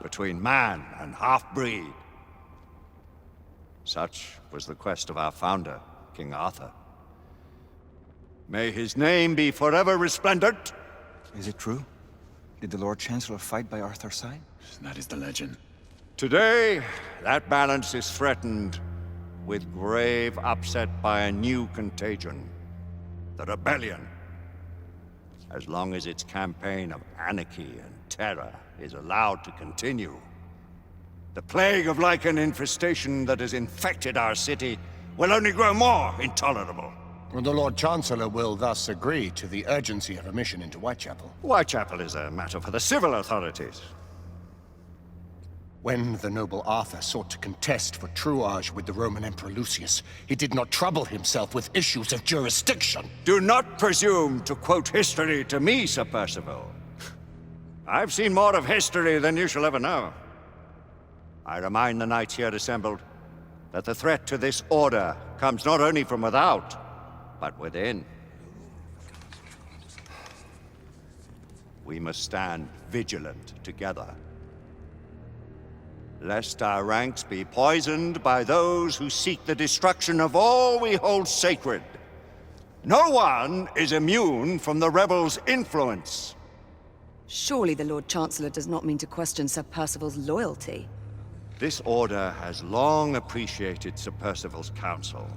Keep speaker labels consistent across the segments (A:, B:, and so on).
A: between man and half-breed. Such was the quest of our founder, King Arthur. May his name be forever resplendent.
B: Is it true? Did the Lord Chancellor fight by Arthur's side?
C: That is the legend.
A: Today, that balance is threatened with grave upset by a new contagion. The rebellion. As long as its campaign of anarchy and terror is allowed to continue, the plague of lichen infestation that has infected our city will only grow more intolerable.
D: The Lord Chancellor will thus agree to the urgency of a mission into Whitechapel.
A: Whitechapel is a matter for the civil authorities.
D: When the noble Arthur sought to contest for truage with the Roman Emperor Lucius, he did not trouble himself with issues of jurisdiction.
A: Do not presume to quote history to me, Sir Percival. I've seen more of history than you shall ever know. I remind the knights here assembled that the threat to this order comes not only from without, but within. We must stand vigilant together, lest our ranks be poisoned by those who seek the destruction of all we hold sacred. No one is immune from the rebels' influence.
E: Surely the Lord Chancellor does not mean to question Sir Percival's loyalty.
A: This order has long appreciated Sir Percival's counsel,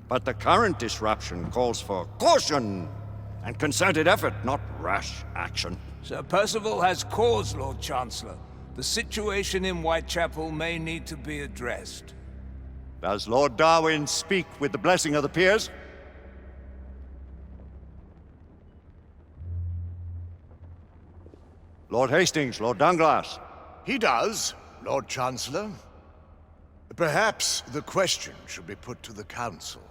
A: but the current disruption calls for caution and concerted effort, not rash action.
F: Sir Percival has cause, Lord Chancellor. The situation in Whitechapel may need to be addressed.
A: Does Lord Darwin speak with the blessing of the peers? Lord Hastings, Lord Dunglass.
G: He does, Lord Chancellor. Perhaps the question should be put to the Council.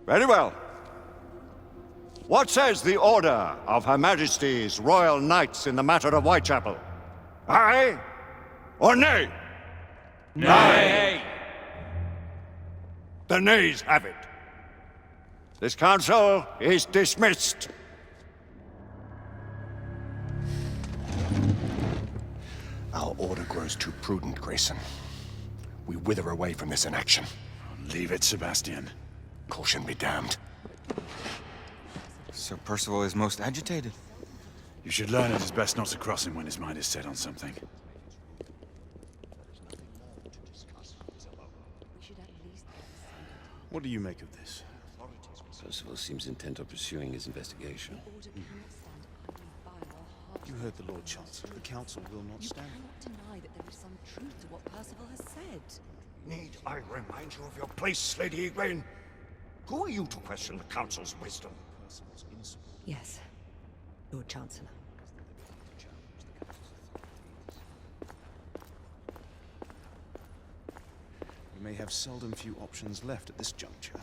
A: Very well. What says the Order of Her Majesty's Royal Knights in the matter of Whitechapel? Aye or nay?
F: Nay!
A: The nays have it. This council is dismissed.
D: Our order grows too prudent, Grayson. We wither away from this inaction.
C: Leave it, Sebastian.
D: Caution be damned.
B: Sir Percival is most agitated.
C: You should learn it is best not to cross him when his mind is set on something. What do you make of this?
H: Percival seems intent on pursuing his investigation.
C: You heard the Lord Chancellor. The Council will not stand.
E: You cannot deny that there is some truth to what Percival has said.
A: Need I remind you of your place, Lady Egwene? Who are you to question the Council's wisdom?
E: Yes, Lord Chancellor.
C: We may have seldom few options left at this juncture.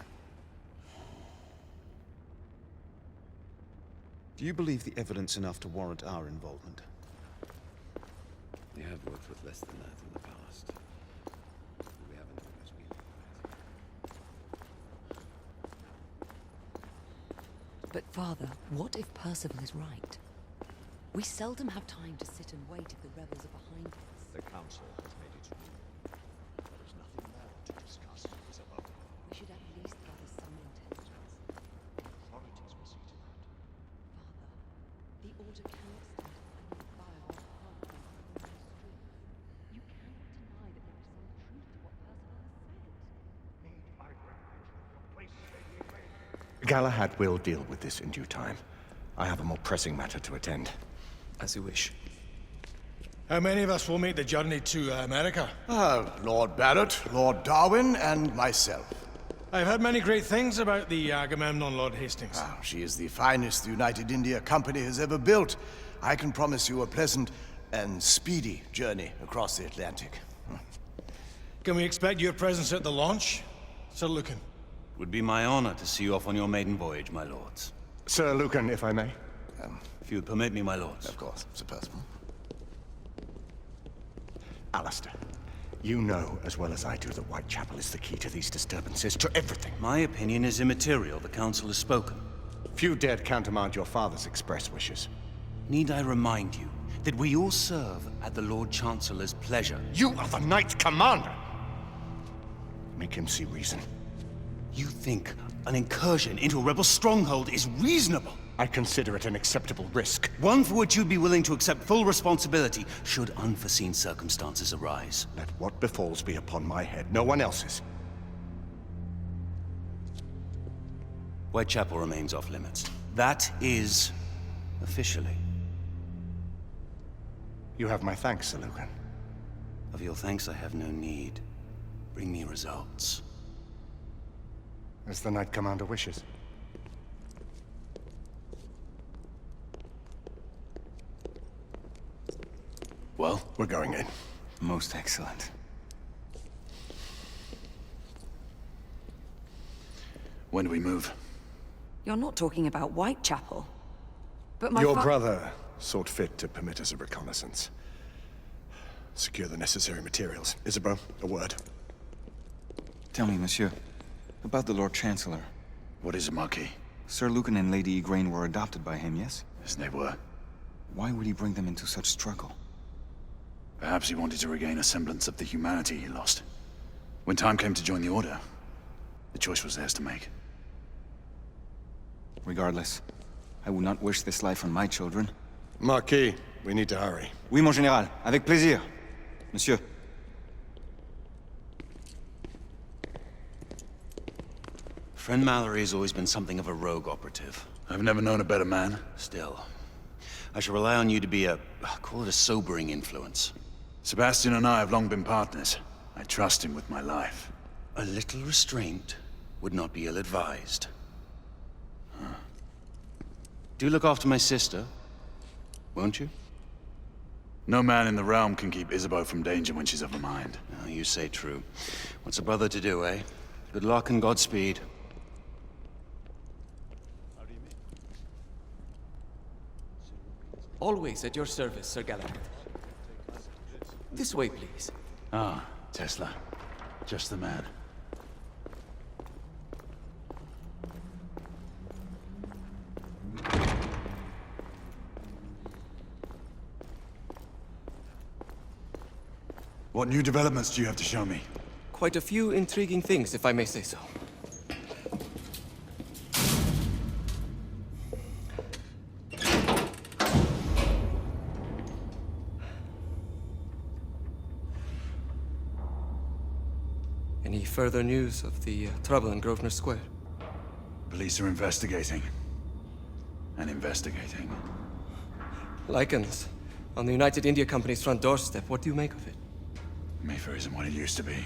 C: Do you believe the evidence enough to warrant our involvement?
H: We have worked with less than that in the past. We haven't always been.
E: But Father, what if Percival is right? We seldom have time to sit and wait if the rebels are behind us.
A: The Council has made its ruling. There is nothing more to discuss, Isabel.
E: We should at least gather some intelligence.
A: Authorities will see to that.
E: Father, the order cannot stand behind the fire or half the street. You cannot deny that there is some truth to what Percival has said.
A: Need I remind you of your place, Lady Egwene?
D: Galahad will deal with this in due time. I have a more pressing matter to attend.
B: As you wish.
I: How many of us will make the journey to America?
G: Lord Barrett, Lord Darwin, and myself.
I: I've heard many great things about the Agamemnon, Lord Hastings.
G: She is the finest the United India Company has ever built. I can promise you a pleasant and speedy journey across the Atlantic.
I: Can we expect your presence at the launch, Sir Lucan?
J: It would be my honor to see you off on your maiden voyage, my lords.
D: Sir Lucan, if I may.
J: If you would permit me, my lords.
G: Of course, Sir Percival.
D: Alistair, you know as well as I do that Whitechapel is the key to these disturbances, to everything.
J: My opinion is immaterial. The Council has spoken.
D: Few dared countermand your father's express wishes.
J: Need I remind you that we all serve at the Lord Chancellor's pleasure?
D: You are the Knight Commander! Make him see reason.
J: You think an incursion into a rebel stronghold is reasonable?
D: I consider it an acceptable risk.
J: One for which you'd be willing to accept full responsibility should unforeseen circumstances arise.
D: Let what befalls be upon my head, no one else's.
J: Whitechapel remains off limits. That is officially.
D: You have my thanks, Sir Lucan.
J: Of your thanks I have no need. Bring me results.
D: As the Knight Commander wishes.
C: Well?
D: We're going in.
B: Most excellent.
C: When do we move?
E: You're not talking about Whitechapel. But my
G: Your brother sought fit to permit us a reconnaissance. Secure the necessary materials. Isabeau, a word.
B: Tell me, monsieur, about the Lord Chancellor.
C: What is it, Marquis?
B: Sir Lucan and Lady Igraine were adopted by him, yes?
C: Yes, they were.
B: Why would he bring them into such struggle?
C: Perhaps he wanted to regain a semblance of the humanity he lost. When time came to join the Order, the choice was theirs to make.
B: Regardless, I would not wish this life on my children.
G: Marquis, we need to hurry.
B: Oui, mon général. Avec plaisir. Monsieur.
J: Friend Mallory has always been something of a rogue operative.
C: I've never known a better man.
J: Still, I shall rely on you to be call it a sobering influence.
C: Sebastian and I have long been partners. I trust him with my life.
J: A little restraint would not be ill-advised. Do look after my sister, won't you?
C: No man in the realm can keep Isabeau from danger when she's of a mind.
J: Oh, you say true. What's a brother to do, eh? Good luck and Godspeed.
K: Always at your service, Sir Galahad. This way, please.
C: Ah, Tesla. Just the man. What new developments do you have to show me?
K: Quite a few intriguing things, if I may say so. Any further news of the trouble in Grosvenor Square?
C: Police are investigating. And investigating.
K: Lycans, on the United India Company's front doorstep. What do you make of it?
C: Mayfair isn't what it used to be.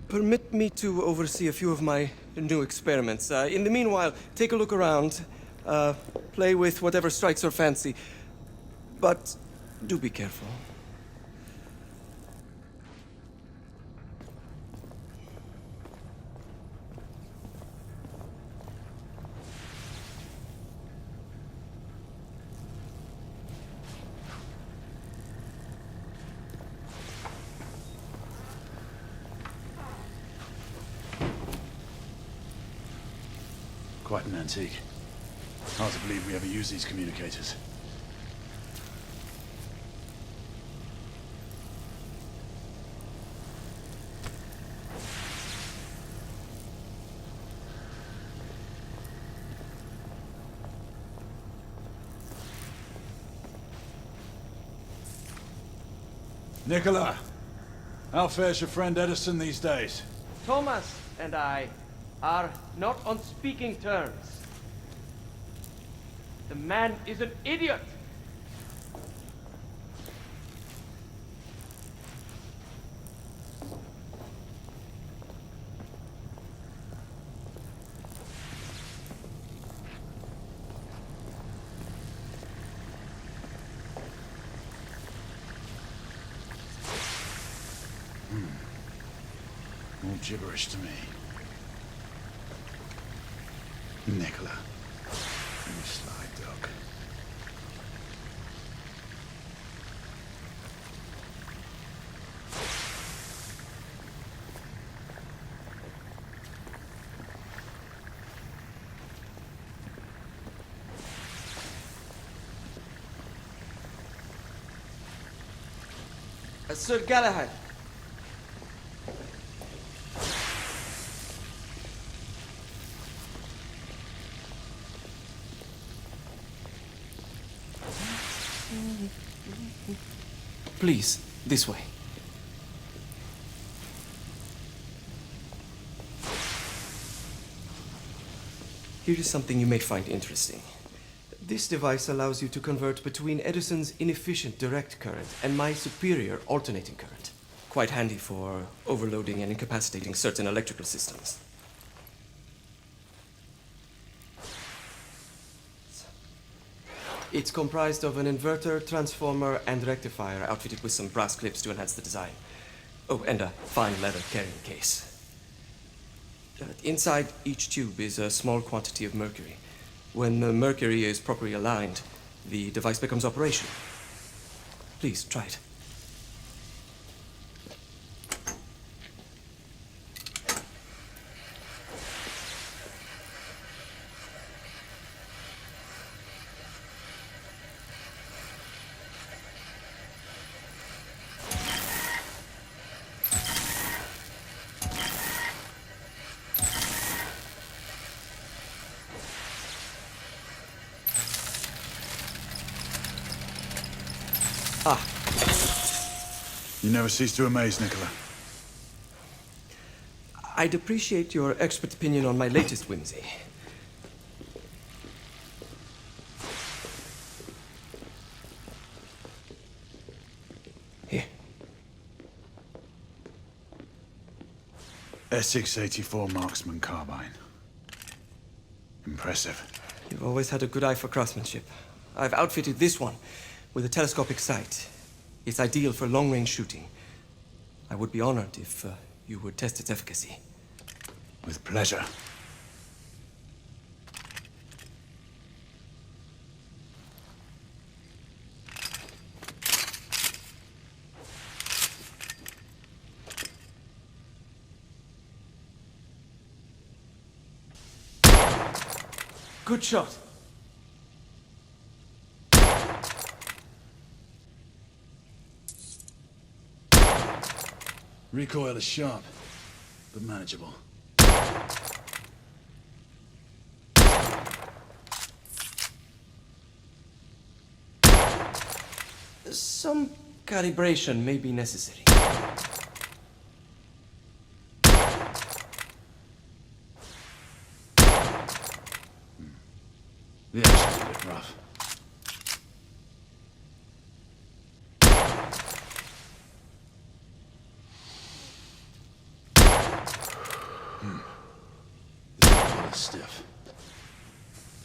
K: Permit me to oversee a few of my new experiments. In the meanwhile, take a look around. Play with whatever strikes your fancy. But do be careful.
C: Quite an antique. Hard to believe we ever use these communicators. Nicola, how fares your friend Edison these days?
K: Thomas and I are not on speaking terms. The man is an idiot!
C: All gibberish to me. Nicola, you sly dog.
K: Sir Galahad. Please, this way. Here is something you may find interesting. This device allows you to convert between Edison's inefficient direct current and my superior alternating current. Quite handy for overloading and incapacitating certain electrical systems. It's comprised of an inverter, transformer, and rectifier outfitted with some brass clips to enhance the design. Oh, and a fine leather carrying case. Inside each tube is a small quantity of mercury. When the mercury is properly aligned, the device becomes operational. Please, try it.
C: You never cease to amaze, Nicola.
K: I'd appreciate your expert opinion on my latest whimsy. Here.
C: S684 Marksman Carbine. Impressive.
K: You've always had a good eye for craftsmanship. I've outfitted this one with a telescopic sight. It's ideal for long-range shooting. I would be honored if you would test its efficacy.
C: With pleasure.
K: Good shot.
C: Recoil is sharp, but manageable.
K: Some calibration may be necessary.
C: The action's a bit rough. Stiff.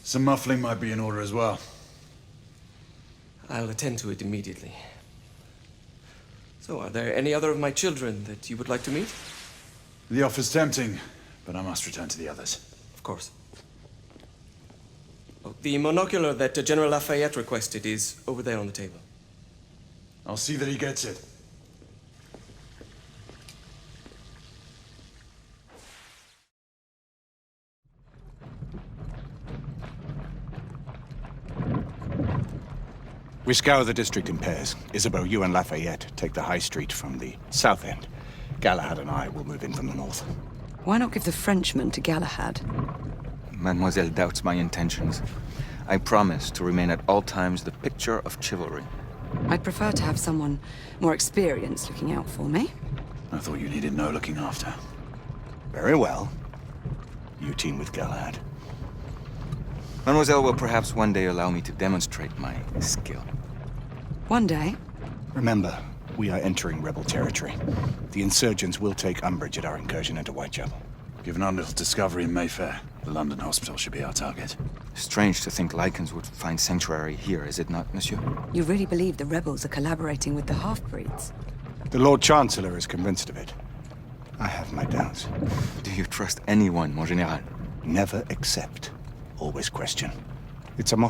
C: Some muffling might be in order as well.
K: I'll attend to it immediately. So, are there any other of my children that you would like to meet?
C: The offer's tempting, but I must return to the others.
K: Of course. Oh, the monocular that General Lafayette requested is over there on the table.
C: I'll see that he gets it.
L: We scour the district in pairs. Isabeau, you and Lafayette take the high street from the south end. Galahad and I will move in from the north.
E: Why not give the Frenchman to Galahad?
B: Mademoiselle doubts my intentions. I promise to remain at all times the picture of chivalry.
E: I'd prefer to have someone more experienced looking out for me.
C: I thought you needed no looking after.
L: Very well. You team with Galahad.
B: Mademoiselle will perhaps one day allow me to demonstrate my skill.
E: One day?
L: Remember, we are entering rebel territory. The insurgents will take umbrage at our incursion into Whitechapel.
C: Given our little discovery in Mayfair, the London hospital should be our target.
B: Strange to think Lycans would find sanctuary here, is it not, monsieur?
E: You really believe the rebels are collaborating with the half-breeds?
L: The Lord Chancellor is convinced of it. I have my doubts.
B: Do you trust anyone, mon général?
L: Never accept. Always question. It's a motto.